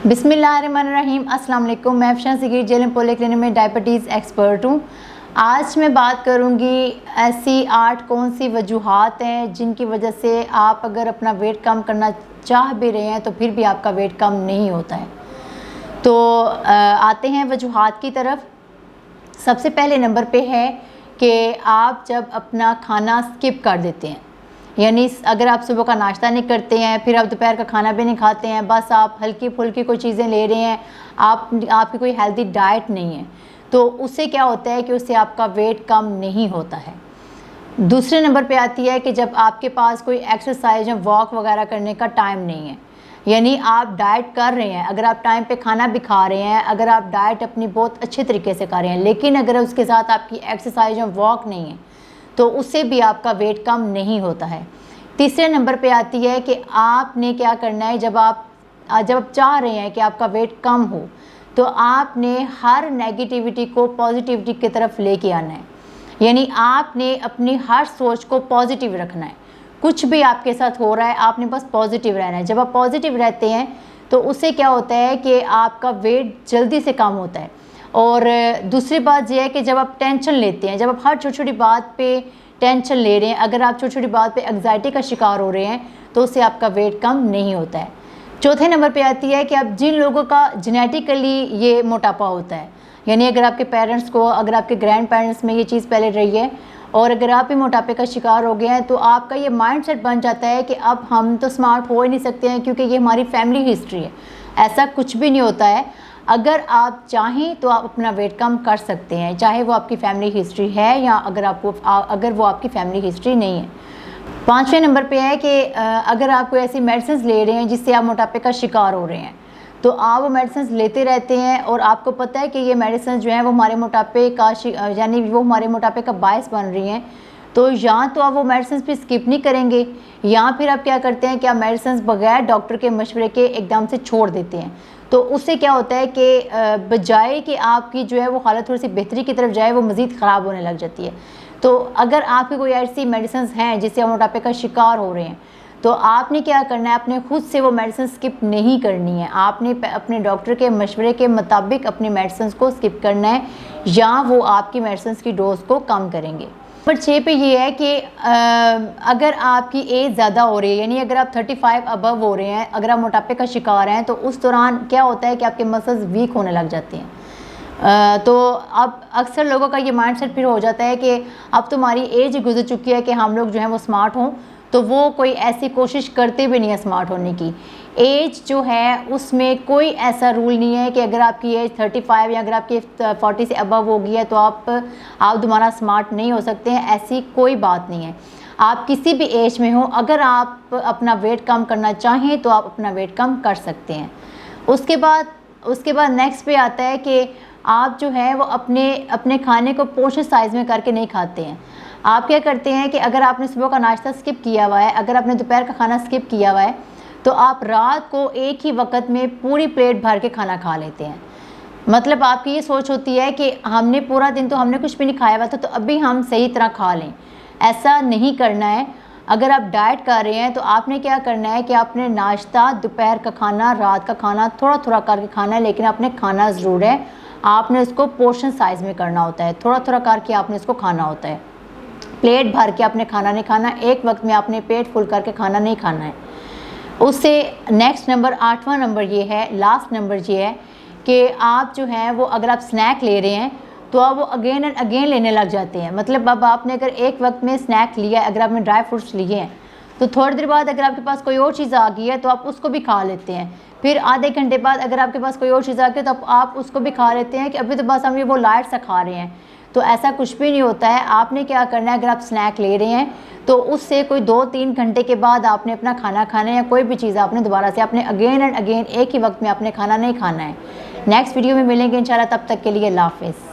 बिस्मिल्लाहिर्रहमानिर्रहीम। अस्सलाम वालेकुम। मैं अफशान सिगीर जेल पोलियो क्लिनिक में डायबिटीज़ एक्सपर्ट हूँ। आज मैं बात करूँगी ऐसी 8 कौन सी वजूहात हैं जिनकी वजह से आप अगर अपना वेट कम करना चाह भी रहे हैं तो फिर भी आपका वेट कम नहीं होता है। तो आते हैं वजूहात की तरफ। सबसे पहले नंबर पे है कि आप जब अपना खाना स्किप कर देते हैं, यानी अगर आप सुबह का नाश्ता नहीं करते हैं, फिर आप दोपहर का खाना भी नहीं खाते हैं, बस आप हल्की फुल्की कोई चीज़ें ले रहे हैं, आपकी कोई हेल्दी डाइट नहीं है, तो उससे क्या होता है कि उससे आपका वेट कम नहीं होता है। दूसरे नंबर पे आती है कि जब आपके पास कोई एक्सरसाइज या वॉक वगैरह करने का टाइम नहीं है, यानी आप डाइट कर रहे हैं, अगर आप टाइम पे खाना भी खा रहे हैं, अगर आप डाइट अपनी बहुत अच्छे तरीके से कर रहे हैं, लेकिन अगर उसके साथ आपकी एक्सरसाइज या वॉक नहीं है तो उससे भी आपका वेट कम नहीं होता है। तीसरे नंबर पे आती है कि आपने क्या करना है, जब आप चाह रहे हैं कि आपका वेट कम हो तो आपने हर नेगेटिविटी को पॉजिटिविटी की तरफ लेके आना है, यानी आपने अपनी हर सोच को पॉजिटिव रखना है। कुछ भी आपके साथ हो रहा है आपने बस पॉजिटिव रहना है। जब आप पॉजिटिव रहते हैं तो उससे क्या होता है कि आपका वेट जल्दी से कम होता है। और दूसरी बात यह है कि जब आप टेंशन लेते हैं, जब आप हर छोटी छोटी बात पे टेंशन ले रहे हैं, अगर आप छोटी छोटी बात पे एंग्जाइटी का शिकार हो रहे हैं तो उससे आपका वेट कम नहीं होता है। चौथे नंबर पे आती है कि आप जिन लोगों का जेनेटिकली ये मोटापा होता है, यानी अगर आपके पेरेंट्स को, अगर आपके ग्रैंड पेरेंट्स में ये चीज़ पहले रही है और अगर आप भी मोटापे का शिकार हो गए हैं तो आपका ये माइंडसेट बन जाता है कि अब हम तो स्मार्ट हो ही नहीं सकते हैं क्योंकि ये हमारी फैमिली हिस्ट्री है। ऐसा कुछ भी नहीं होता है। अगर आप चाहें तो आप अपना वेट कम कर सकते हैं, चाहे वो आपकी फैमिली हिस्ट्री है या अगर वो आपकी फैमिली हिस्ट्री नहीं है। पाँचवें नंबर पे है कि अगर आप कोई ऐसी मेडिसिन ले रहे हैं जिससे आप मोटापे का शिकार हो रहे हैं तो आप वो मेडिसिन लेते रहते हैं और आपको पता है कि ये मेडिसिन जो है वो हमारे मोटापे का यानी वो हमारे मोटापे का बायस बन रही हैं, तो या तो आप वो मेडिसिन भी स्किप नहीं करेंगे या फिर आप क्या करते हैं कि आप मेडिसिन बगैर डॉक्टर के मशवरे के एकदम से छोड़ देते हैं। तो उससे क्या होता है कि बजाय कि आपकी जो है वो हालत थोड़ी सी बेहतरी की तरफ जाए वो मज़ीद ख़राब होने लग जाती है। तो अगर आपकी कोई ऐसी मेडिसिन हैं जिससे आप मोटापे का शिकार हो रहे हैं तो आपने क्या करना है, आपने खुद से वो मेडिसिन स्किप नहीं करनी है, आपने अपने डॉक्टर के मशवरे के मुताबिक अपनी मेडिसिन को स्किप करना है या वो आपकी मेडिसिन की डोज को कम करेंगे। नंबर 6 पे ये है कि अगर आपकी एज ज़्यादा हो रही है, यानी अगर आप 35 अबव हो रहे हैं, अगर आप मोटापे का शिकार हैं तो उस दौरान क्या होता है कि आपके मसल्स वीक होने लग जाते हैं। तो अब अक्सर लोगों का ये माइंडसेट फिर हो जाता है कि अब तुम्हारी एज गुजर चुकी है कि हम लोग जो हैं वो स्मार्ट हों, तो वो कोई ऐसी कोशिश करते भी नहीं है स्मार्ट होने की। एज जो है उसमें कोई ऐसा रूल नहीं है कि अगर आपकी एज 35 या अगर आपकी 40 से अबव होगी है तो आप दोबारा स्मार्ट नहीं हो सकते हैं, ऐसी कोई बात नहीं है। आप किसी भी एज में हो, अगर आप अपना वेट कम करना चाहें तो आप अपना वेट कम कर सकते हैं। उसके बाद नेक्स्ट पे आता है कि आप जो है वो अपने खाने को पोर्शन साइज़ में करके नहीं खाते हैं। आप क्या करते हैं कि अगर आपने सुबह का नाश्ता स्किप किया हुआ है, अगर आपने दोपहर का खाना स्किप किया हुआ है तो आप रात को एक ही वक्त में पूरी प्लेट भर के खाना खा लेते हैं। मतलब आपकी ये सोच होती है कि हमने पूरा दिन तो हमने कुछ भी नहीं खाया हुआ था तो अभी हम सही तरह खा लें। ऐसा नहीं करना है। अगर आप डाइट कर रहे हैं तो आपने क्या करना है कि आपने नाश्ता, दोपहर का खाना, रात का खाना थोड़ा थोड़ा करके खाना है, लेकिन आपने खाना ज़रूर है। आपने उसको पोर्शन साइज़ में करना होता है, थोड़ा थोड़ा करके आपने इसको खाना होता है। प्लेट भर के आपने खाना नहीं खाना, एक वक्त में आपने पेट फुल करके खाना नहीं खाना है। उससे नेक्स्ट नंबर 8वां नंबर ये है, लास्ट नंबर ये है कि आप जो है वो अगर आप स्नैक ले रहे हैं तो आप वो अगेन एंड अगेन लेने लग जाते हैं। मतलब अब आपने अगर एक वक्त में स्नैक लिया है, अगर आपने ड्राई फ्रूट्स लिए हैं तो थोड़ी देर बाद अगर आपके पास कोई और चीज़ आ गई है तो आप उसको भी खा लेते हैं। फिर आधे घंटे बाद अगर आपके पास कोई और चीज़ आ गई है तो आप उसको भी खा लेते हैं कि अभी तो बस हम ये वो लाइट सा खा रहे हैं। तो ऐसा कुछ भी नहीं होता है। आपने क्या करना है, अगर आप स्नैक ले रहे हैं तो उससे कोई 2-3 घंटे के बाद आपने अपना खाना खाना है या कोई भी चीज़ आपने दोबारा से आपने अगेन एंड अगेन एक ही वक्त में आपने खाना नहीं खाना है। नेक्स्ट वीडियो में मिलेंगे इंशाल्लाह, तब तक के लिए अल्लाह हाफ़िज़।